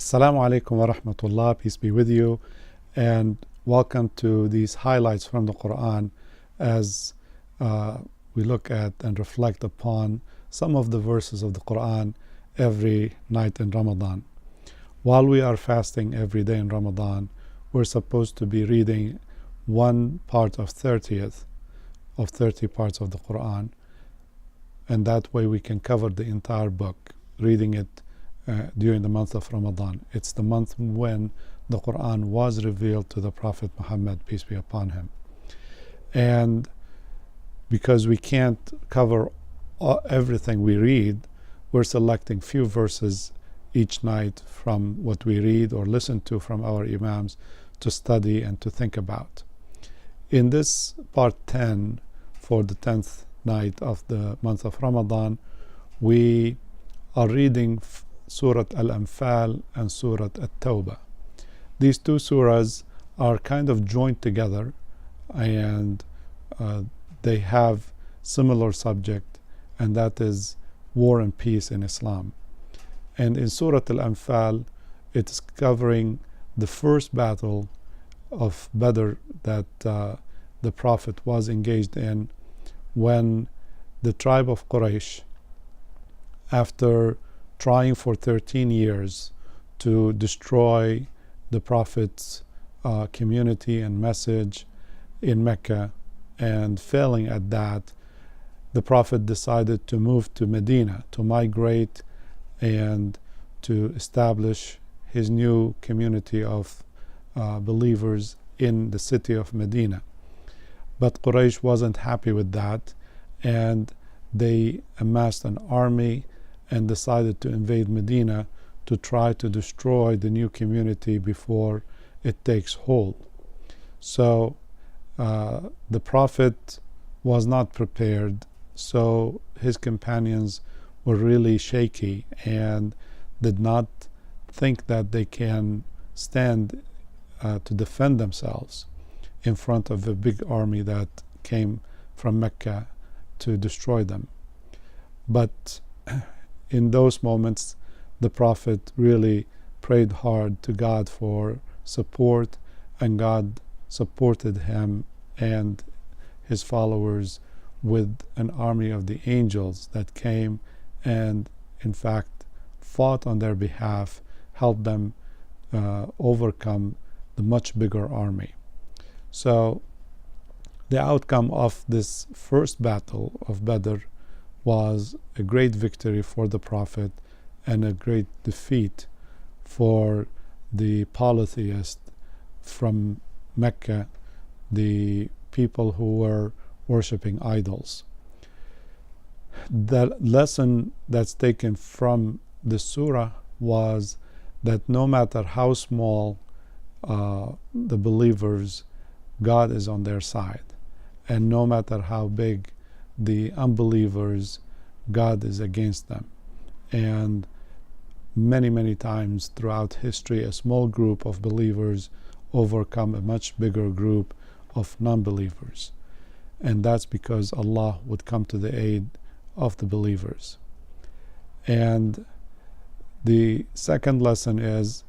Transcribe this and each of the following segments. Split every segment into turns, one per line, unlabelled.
Assalamu alaikum wa rahmatullah, peace be with you, and welcome to these highlights from the Quran as we look at and reflect upon some of the verses of the Quran every night in Ramadan. While we are fasting every day in Ramadan, we're supposed to be reading one part of 30th of 30 parts of the Quran, and that way we can cover the entire book, reading it during the month of Ramadan. It's the month when the Quran was revealed to the Prophet Muhammad, peace be upon him. And because we can't cover everything we read, we're selecting few verses each night from what we read or listen to from our Imams to study and to think about. In this part 10, for the 10th night of the month of Ramadan, we are reading Surah Al-Anfal and Surah At-Tawbah. These two surahs are kind of joined together, and they have similar subject, and that is war and peace in Islam. And in Surah Al-Anfal, it is covering the first battle of Badr that the Prophet was engaged in, when the tribe of Quraysh, after trying for 13 years to destroy the Prophet's community and message in Mecca, and failing at that, the Prophet decided to move to Medina, to migrate and to establish his new community of believers in the city of Medina. But Quraysh wasn't happy with that, and they amassed an army and decided to invade Medina to try to destroy the new community before it takes hold. So the Prophet was not prepared, so his companions were really shaky and did not think that they can stand to defend themselves in front of a big army that came from Mecca to destroy them. But in those moments, the Prophet really prayed hard to God for support, and God supported him and his followers with an army of the angels that came and in fact fought on their behalf, helped them overcome the much bigger army. So the outcome of this first battle of Badr was a great victory for the Prophet and a great defeat for the polytheists from Mecca, the people who were worshipping idols. The lesson that's taken from the surah was that no matter how small the believers, God is on their side, and no matter how big the unbelievers, God is against them. And many times throughout history, a small group of believers overcome a much bigger group of non-believers, and that's because Allah would come to the aid of the believers. And the second lesson is,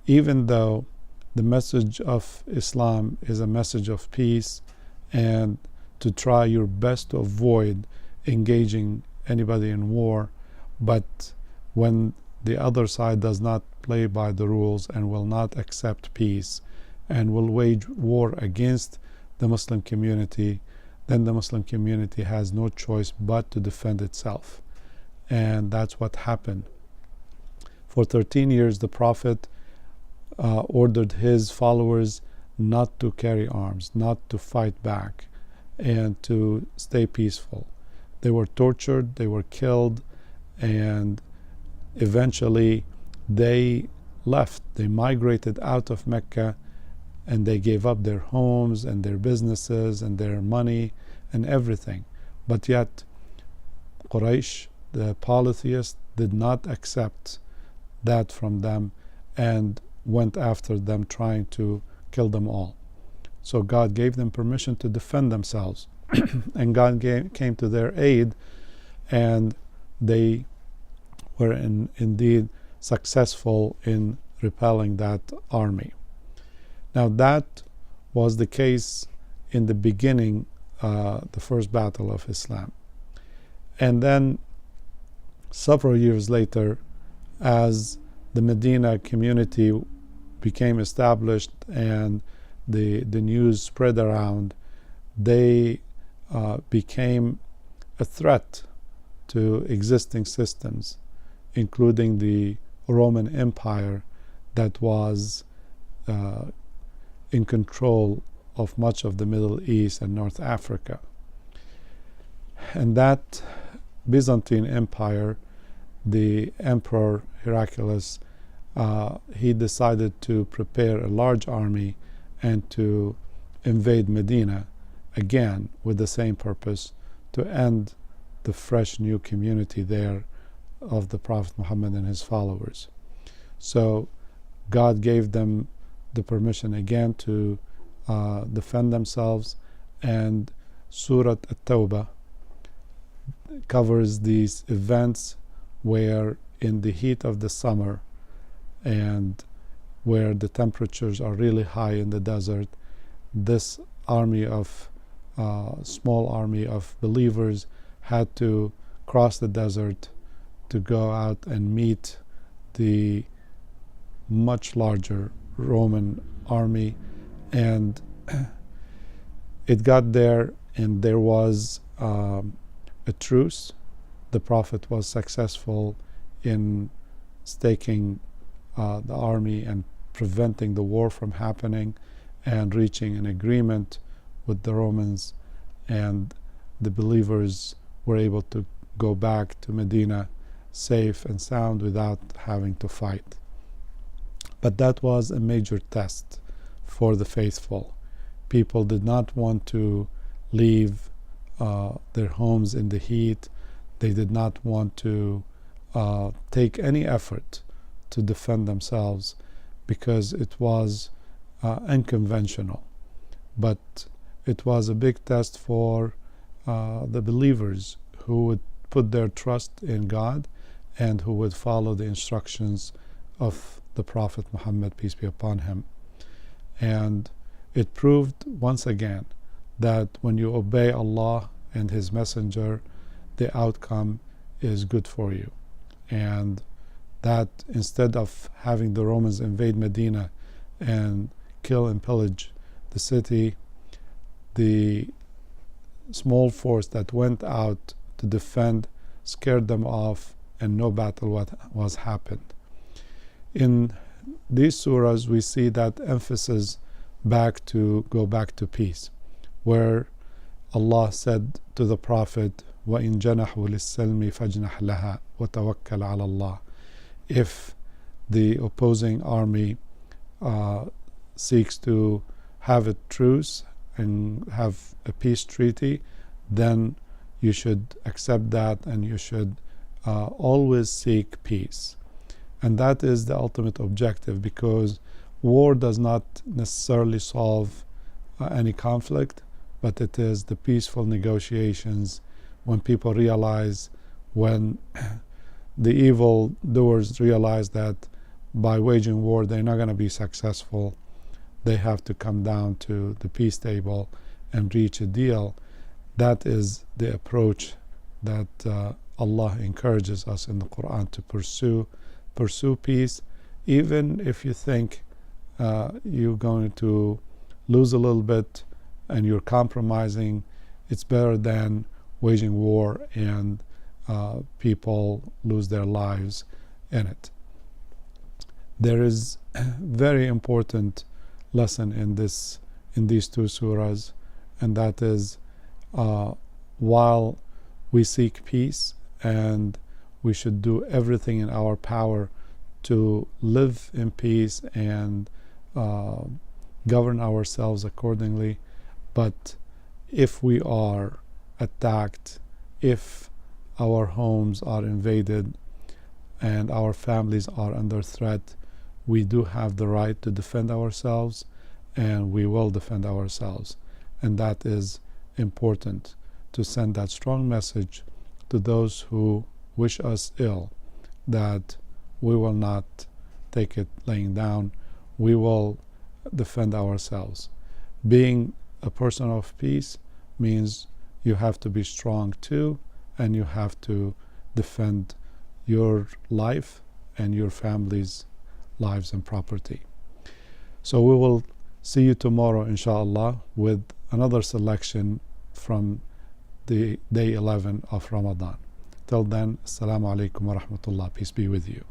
even though the message of Islam is a message of peace and to try your best to avoid engaging anybody in war, but when the other side does not play by the rules and will not accept peace and will wage war against the Muslim community, then the Muslim community has no choice but to defend itself. And that's what happened. For 13 years, the Prophet ordered his followers not to carry arms, not to fight back, and to stay peaceful. They were tortured, they were killed, and eventually they left. They migrated out of Mecca, and they gave up their homes and their businesses and their money and everything. But yet Quraysh, the polytheists, did not accept that from them and went after them, trying to kill them all. So God gave them permission to defend themselves and God came to their aid, and they were indeed successful in repelling that army. Now that was the case in the beginning, the first battle of Islam. And then several years later, as the Medina community became established and the news spread around, they became a threat to existing systems, including the Roman Empire that was in control of much of the Middle East and North Africa. And that Byzantine Empire, the Emperor Heraclius, he decided to prepare a large army and to invade Medina again with the same purpose, to end the fresh new community there of the Prophet Muhammad and his followers. So God gave them the permission again to defend themselves, and Surah At-Tawbah covers these events where in the heat of the summer and where the temperatures are really high in the desert, this small army of believers had to cross the desert to go out and meet the much larger Roman army. And it got there, and there was a truce. The Prophet was successful in staking the army and preventing the war from happening and reaching an agreement with the Romans, and the believers were able to go back to Medina safe and sound without having to fight. But that was a major test for the faithful. People did not want to leave their homes in the heat. They did not want to take any effort to defend themselves because it was unconventional. But it was a big test for the believers who would put their trust in God and who would follow the instructions of the Prophet Muhammad, peace be upon him. And it proved once again that when you obey Allah and His Messenger, the outcome is good for you. And that instead of having the Romans invade Medina and kill and pillage the city, the small force that went out to defend scared them off, and no battle was happened. In these surahs we see that emphasis go back to peace, where Allah said to the Prophet, وَإِن جَنَحُوا لِلسَّلْمِ فَاجْنَحْ لَهَا وَتَوَكَّلْ عَلَى اللَّهِ. If the opposing army seeks to have a truce and have a peace treaty, then you should accept that, and you should always seek peace. And that is the ultimate objective, because war does not necessarily solve any conflict, but it is the peaceful negotiations when people realize, when the evil doers realize that by waging war they're not going to be successful, they have to come down to the peace table and reach a deal. That is the approach that Allah encourages us in the Quran to pursue peace, even if you think you're going to lose a little bit and you're compromising. It's better than waging war and people lose their lives in it. There is a very important lesson in these two surahs, and that is while we seek peace and we should do everything in our power to live in peace and govern ourselves accordingly, but if we are attacked, if our homes are invaded and our families are under threat, we do have the right to defend ourselves, and we will defend ourselves. And that is important, to send that strong message to those who wish us ill, that we will not take it laying down. We will defend ourselves. Being a person of peace means you have to be strong too, and you have to defend your life and your family's lives and property. So we will see you tomorrow, inshallah, with another selection from the day 11 of Ramadan. Till then, Assalamu alaikum wa rahmatullah. Peace be with you.